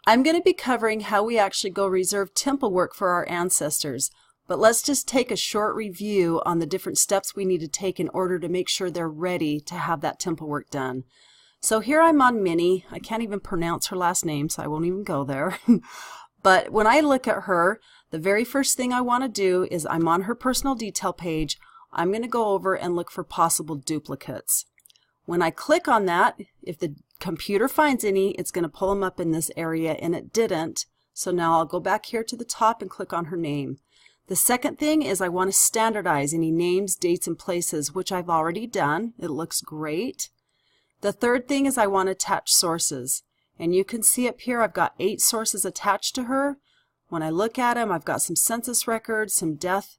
I'm going to be covering how we actually go reserve temple work for our ancestors, but let's just take a short review on the different steps we need to take in order to make sure they're ready to have that temple work done. So here I'm on Minnie. I can't even pronounce her last name, so I won't even go there. But when I look at her, the very first thing I want to do is I'm on her personal detail page. I'm going to go over and look for possible duplicates. When I click on that, if the computer finds any, it's going to pull them up in this area, and it didn't. So now I'll go back here to the top and click on her name. The second thing is I want to standardize any names, dates, and places, which I've already done. It looks great. The third thing is I want to attach sources. And you can see up here I've got 8 sources attached to her. When I look at them, I've got some census records, some death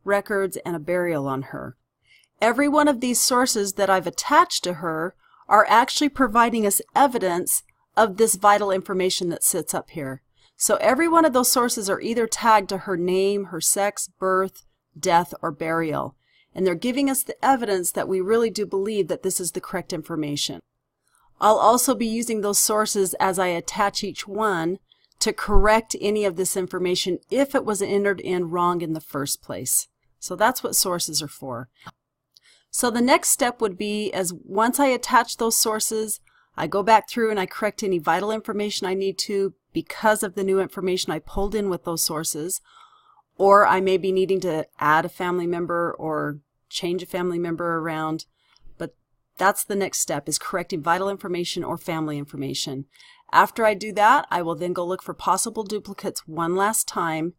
records, and a burial on her. Every one of these sources that I've attached to her are actually providing us evidence of this vital information that sits up here. So every one of those sources are either tagged to her name, her sex, birth, death, or burial. And they're giving us the evidence that we really do believe that this is the correct information. I'll also be using those sources as I attach each one to correct any of this information if it was entered in wrong in the first place. So that's what sources are for. So the next step would be, as once I attach those sources, I go back through and I correct any vital information I need to because of the new information I pulled in with those sources, or I may be needing to add a family member or change a family member around. But that's the next step, is correcting vital information or family information. After I do that, I will then go look for possible duplicates one last time.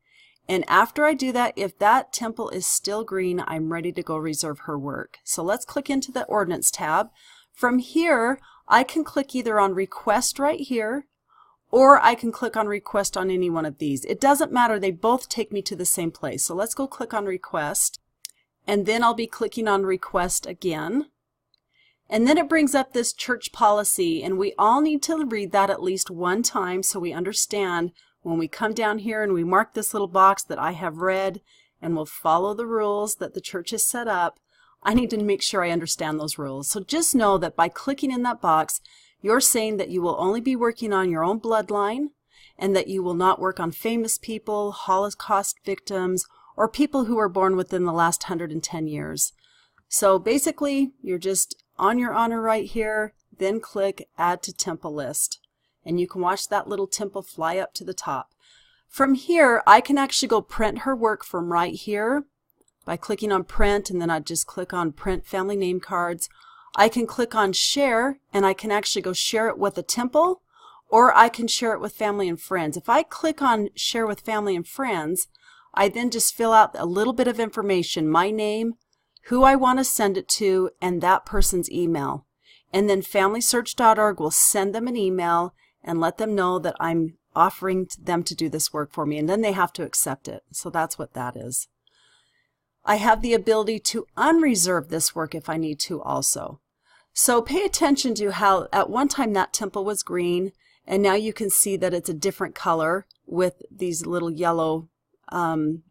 And after I do that, if that temple is still green, I'm ready to go reserve her work. So let's click into the Ordinance tab. From here, I can click either on Request right here, or I can click on Request on any one of these. It doesn't matter, they both take me to the same place. So let's go click on Request, and then I'll be clicking on Request again. And then it brings up this church policy, and we all need to read that at least one time so we understand when we come down here and we mark this little box that I have read and will follow the rules that the church has set up. I need to make sure I understand those rules. So just know that by clicking in that box, you're saying that you will only be working on your own bloodline and that you will not work on famous people, Holocaust victims, or people who were born within the last 110 years. So basically, you're just on your honor right here, then click Add to Temple List. And you can watch that little temple fly up to the top. From here, I can actually go print her work from right here by clicking on Print, and then I just click on Print Family Name Cards. I can click on Share, and I can actually go share it with a temple, or I can share it with family and friends. If I click on Share with Family and Friends, I then just fill out a little bit of information, my name, who I want to send it to, and that person's email. And then FamilySearch.org will send them an email and let them know that I'm offering them to do this work for me, and then they have to accept it. So that's what that is. I have the ability to unreserve this work if I need to also. So pay attention to how at one time that temple was green, and now you can see that it's a different color with these little yellow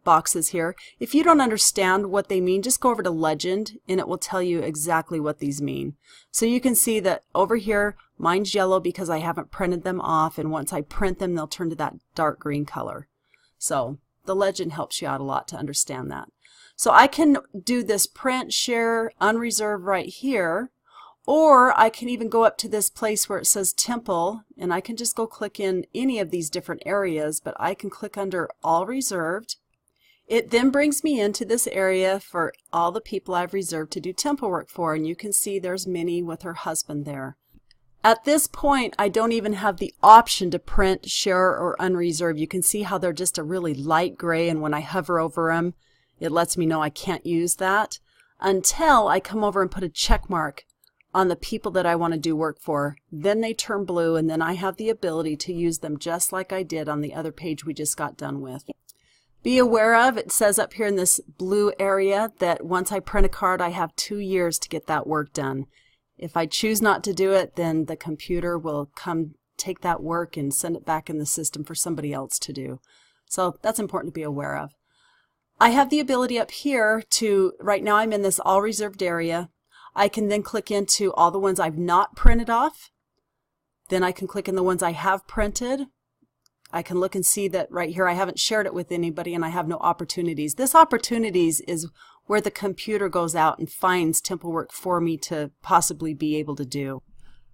boxes here. If you don't understand what they mean, just go over to Legend and it will tell you exactly what these mean. So you can see that over here, mine's yellow because I haven't printed them off, and once I print them, they'll turn to that dark green color. So the Legend helps you out a lot to understand that. So I can do this print, share, unreserve right here, or I can even go up to this place where it says temple, and I can just go click in any of these different areas, but I can click under all reserved. It then brings me into this area for all the people I've reserved to do temple work for, and you can see there's Minnie with her husband there. At this point, I don't even have the option to print, share, or unreserve. You can see how they're just a really light gray, and when I hover over them, it lets me know I can't use that until I come over and put a check mark on the people that I want to do work for. Then they turn blue, and then I have the ability to use them just like I did on the other page we just got done with. Be aware of, it says up here in this blue area that once I print a card, I have 2 years to get that work done. If I choose not to do it, then the computer will come take that work and send it back in the system for somebody else to do. So that's important to be aware of. I have the ability up here to, right now I'm in this all reserved area. I can then click into all the ones I've not printed off. Then I can click in the ones I have printed. I can look and see that right here I haven't shared it with anybody and I have no opportunities. This opportunities is where the computer goes out and finds temple work for me to possibly be able to do.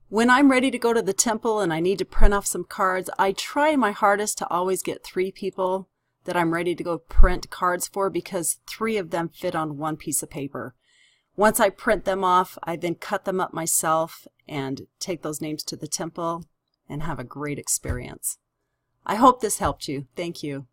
When I'm ready to go to the temple and I need to print off some cards, I try my hardest to always get 3 people that I'm ready to go print cards for, because 3 of them fit on one piece of paper. Once I print them off, I then cut them up myself and take those names to the temple and have a great experience. I hope this helped you. Thank you.